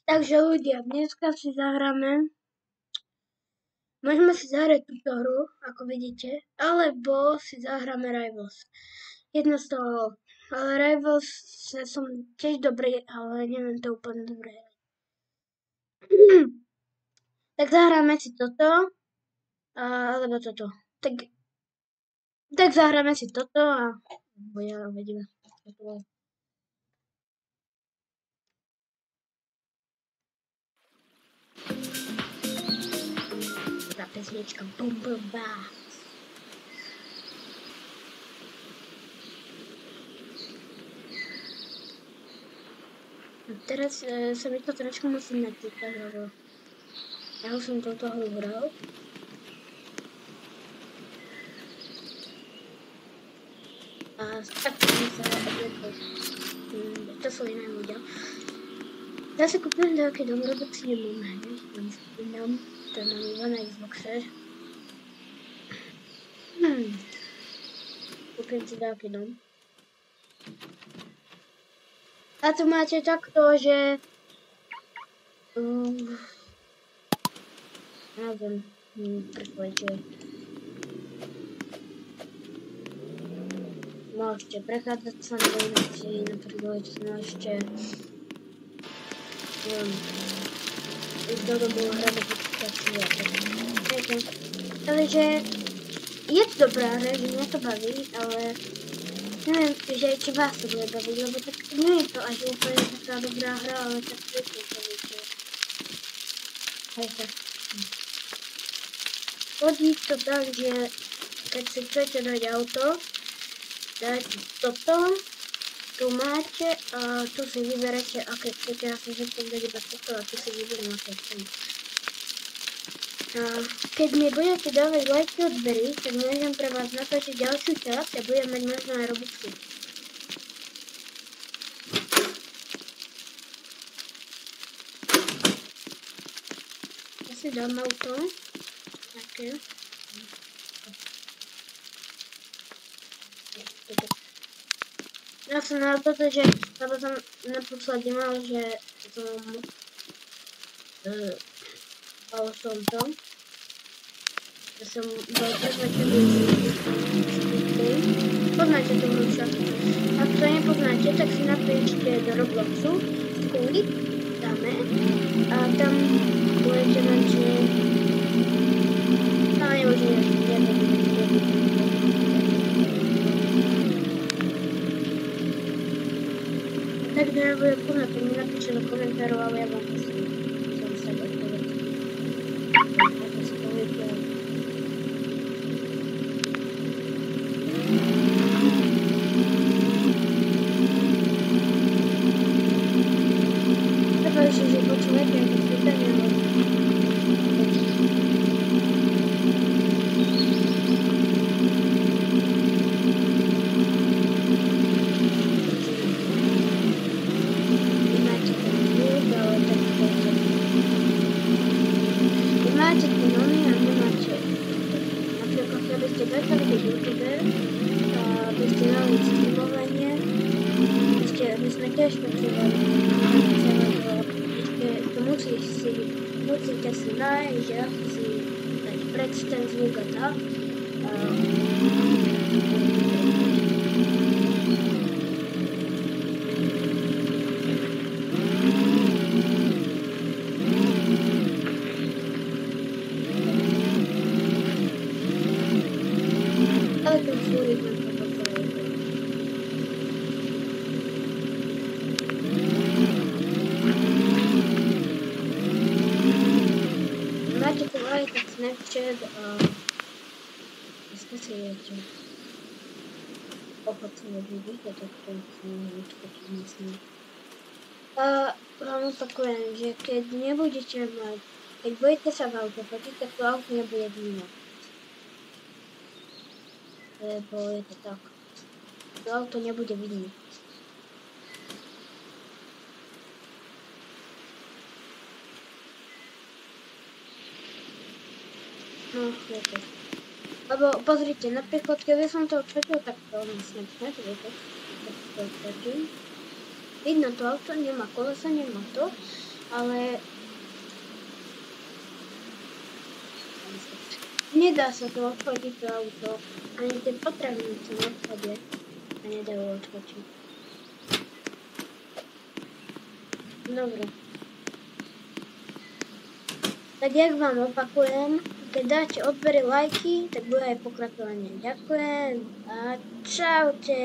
Takže ľudia, dneska si zahráme, môžeme si zahrať túto hru, ako vidíte, alebo si zahráme Rivals. Jedno z toho, ale Rivals som tiež dobrý, ale neviem to úplne dobre. Tak zahráme si toto, alebo toto. Tak zahráme si toto a uvidíme. Tá pesnička Bum Bum Ba. Teraz sa mi to trošku musím natýkať, lebo ja už som touto hru hral. A tak som sa odvekol. To sú iné ľudia. Ja si kúpim nejaký dom, Roblox nemám, hej. Mám spínam, to mám iba na Xboxe. Kúpim si nejaký dom. A tu máte takto, že... neviem, prečo. Môžete prechádzať sa na veci, napríklad môžete ísť do domu hrať počítačí a tak. Takže je to dobrá hra, že mňa to baví, ale neviem, že či vás to bude baviť, lebo tak nie je to až úplne taká dobrá hra, ale tak viete to viete. Hej tak. Chodí to tak, že keď si chcete dať auto, dáte toto, tu máte a tu si vyberete, aké chcete, ja si chcem dať iba toto a tu si vyberiem, aké chcem. A keď mi budete dávať lajky odbery, tak môžem pre vás natočiť ďalšiu časť a budem mať možno aj Robuxy. Ja si dám auto. Také. Ja som na toto, že lebo som naposledy mal, že som to. Ja som bol prezvateľný poznáte to však. Ak to nepoznáte, tak si napíšte do Robloxu Skúli, dáme a tam budete mať, že tak nebude poznať, to mi napíšte do komentárov, ale ja vám poslím. Som sa odpovedal. Ako si povedal. Dúfam, že počúvate, ako spýtanie, ale... Musíte si nájsť, že si dať preč ten zvuk a tak. Ale ten zvuk mám to potrebuje. Máte tu like, Snapchat a dneska si viete opacovať vidíte, tak to je myslím. A vám opakujem, že keď nebudete mať, keď budete sa v auto fotiť, tak to auto nebude vnímať. Lebo je to tak. To auto nebude vidieť. No, je to. Lebo pozrite, napríklad, keby som to odfotil, tak to myslím, tak to odfotím. Vidno to auto, nemá kolesa, nemá to. ale nedá sa to odchodiť to auto, ani tie potraviny sa neodchodia a nedajú odchočiť. Dobre. Tak jak vám opakujem, keď dáte odbery lajky, tak bude aj pokračovanie. Ďakujem a čaute.